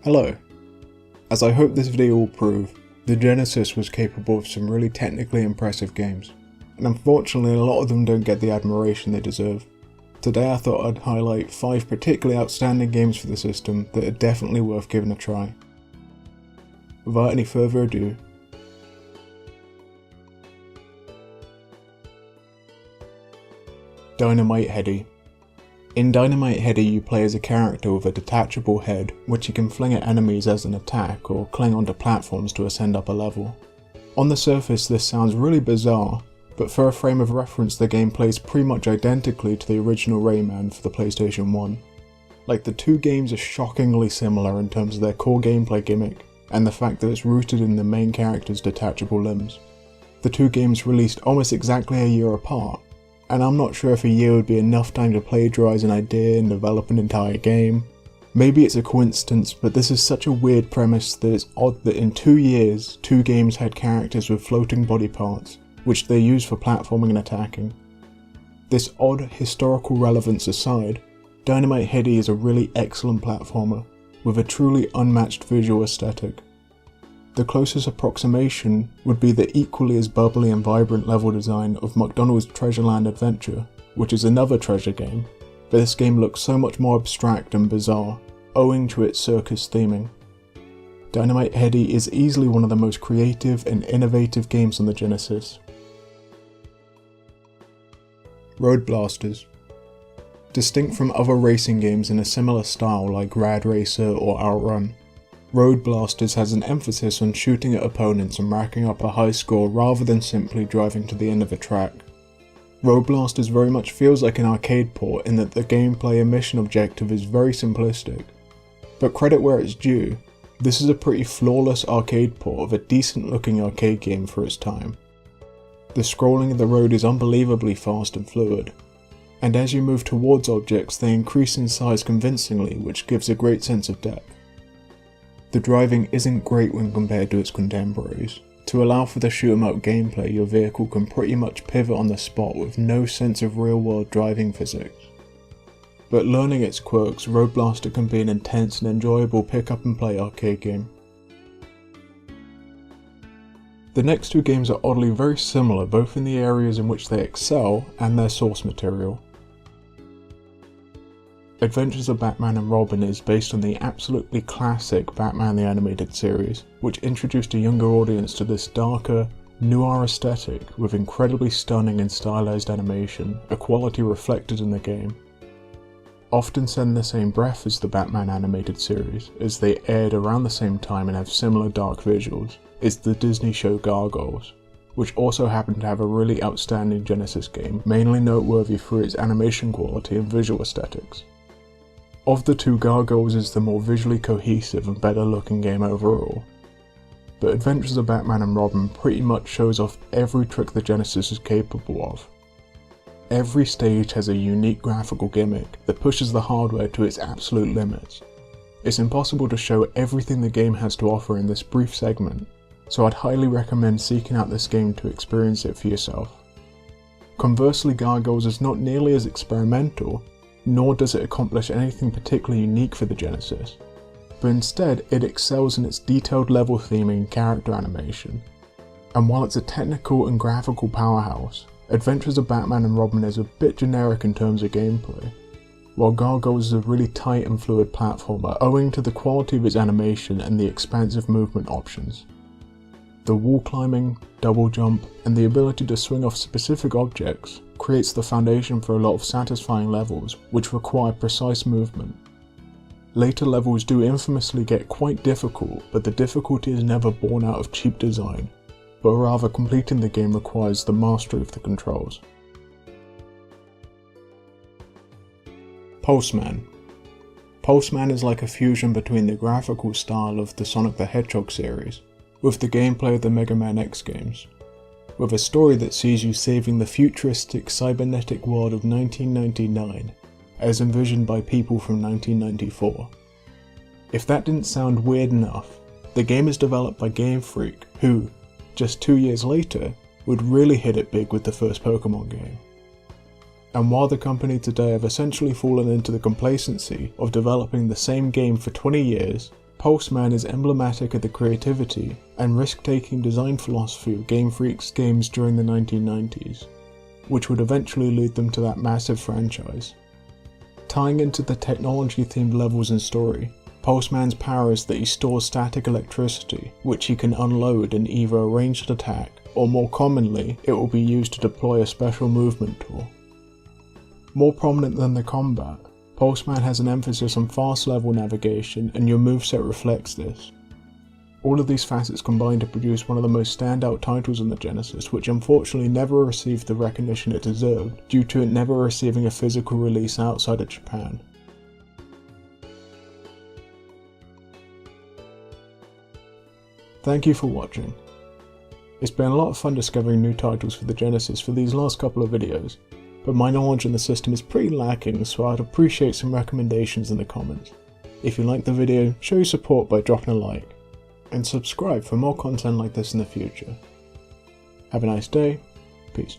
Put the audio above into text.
Hello. As I hope this video will prove, the Genesis was capable of some really technically impressive games, and unfortunately a lot of them don't get the admiration they deserve. Today I thought I'd highlight 5 particularly outstanding games for the system that are definitely worth giving a try. Without any further ado, Dynamite Headdy. In Dynamite Headdy you play as a character with a detachable head which you can fling at enemies as an attack or cling onto platforms to ascend up a level. On the surface this sounds really bizarre, but for a frame of reference the game plays pretty much identically to the original Rayman for the PlayStation 1. Like, the two games are shockingly similar in terms of their core gameplay gimmick and the fact that it's rooted in the main character's detachable limbs. The two games released almost exactly a year apart, and I'm not sure if a year would be enough time to plagiarise an idea and develop an entire game. Maybe it's a coincidence, but this is such a weird premise that it's odd that in 2 years, 2 games had characters with floating body parts, which they use for platforming and attacking. This odd historical relevance aside, Dynamite Headdy is a really excellent platformer, with a truly unmatched visual aesthetic. The closest approximation would be the equally as bubbly and vibrant level design of McDonald's Treasureland Adventure, which is another treasure game, but this game looks so much more abstract and bizarre, owing to its circus theming. Dynamite Headdy is easily one of the most creative and innovative games on the Genesis. Road Blasters. Distinct from other racing games in a similar style like Rad Racer or Outrun, Road Blasters has an emphasis on shooting at opponents and racking up a high score rather than simply driving to the end of a track. Road Blasters very much feels like an arcade port in that the gameplay and mission objective is very simplistic. But credit where it's due, this is a pretty flawless arcade port of a decent looking arcade game for its time. The scrolling of the road is unbelievably fast and fluid, and as you move towards objects they increase in size convincingly, which gives a great sense of depth. The driving isn't great when compared to its contemporaries. To allow for the shoot 'em up gameplay, your vehicle can pretty much pivot on the spot with no sense of real world driving physics. But learning its quirks, Road Blaster can be an intense and enjoyable pick up and play arcade game. The next two games are oddly very similar both in the areas in which they excel and their source material. Adventures of Batman and Robin is based on the absolutely classic Batman the Animated Series, which introduced a younger audience to this darker, noir aesthetic with incredibly stunning and stylized animation, a quality reflected in the game. Often said in the same breath as the Batman Animated Series, as they aired around the same time and have similar dark visuals, is the Disney show Gargoyles, which also happened to have a really outstanding Genesis game, mainly noteworthy for its animation quality and visual aesthetics. Of the two, Gargoyles is the more visually cohesive and better looking game overall, but Adventures of Batman and Robin pretty much shows off every trick the Genesis is capable of. Every stage has a unique graphical gimmick that pushes the hardware to its absolute limits. It's impossible to show everything the game has to offer in this brief segment, so I'd highly recommend seeking out this game to experience it for yourself. Conversely, Gargoyles is not nearly as experimental, nor does it accomplish anything particularly unique for the Genesis, but instead it excels in its detailed level theming and character animation. And while it's a technical and graphical powerhouse, Adventures of Batman and Robin is a bit generic in terms of gameplay, while Gargoyles is a really tight and fluid platformer owing to the quality of its animation and the expansive movement options. The wall climbing, double jump, and the ability to swing off specific objects creates the foundation for a lot of satisfying levels which require precise movement. Later levels do infamously get quite difficult, but the difficulty is never born out of cheap design, but rather completing the game requires the mastery of the controls. Pulseman. Pulseman is like a fusion between the graphical style of the Sonic the Hedgehog series with the gameplay of the Mega Man X games, with a story that sees you saving the futuristic cybernetic world of 1999, as envisioned by people from 1994. If that didn't sound weird enough, the game is developed by Game Freak, who, just 2 years later, would really hit it big with the first Pokemon game. And while the company today have essentially fallen into the complacency of developing the same game for 20 years, Pulseman is emblematic of the creativity and risk-taking design philosophy of Game Freak's games during the 1990s, which would eventually lead them to that massive franchise. Tying into the technology-themed levels and story, Pulseman's power is that he stores static electricity, which he can unload in either a ranged attack, or more commonly, it will be used to deploy a special movement tool. More prominent than the combat, Pulseman has an emphasis on fast level navigation, and your moveset reflects this. All of these facets combine to produce one of the most standout titles on the Genesis, which unfortunately never received the recognition it deserved due to it never receiving a physical release outside of Japan. Thank you for watching. It's been a lot of fun discovering new titles for the Genesis for these last couple of videos, but my knowledge on the system is pretty lacking, so I'd appreciate some recommendations in the comments. If you liked the video, show your support by dropping a like, and subscribe for more content like this in the future. Have a nice day, peace.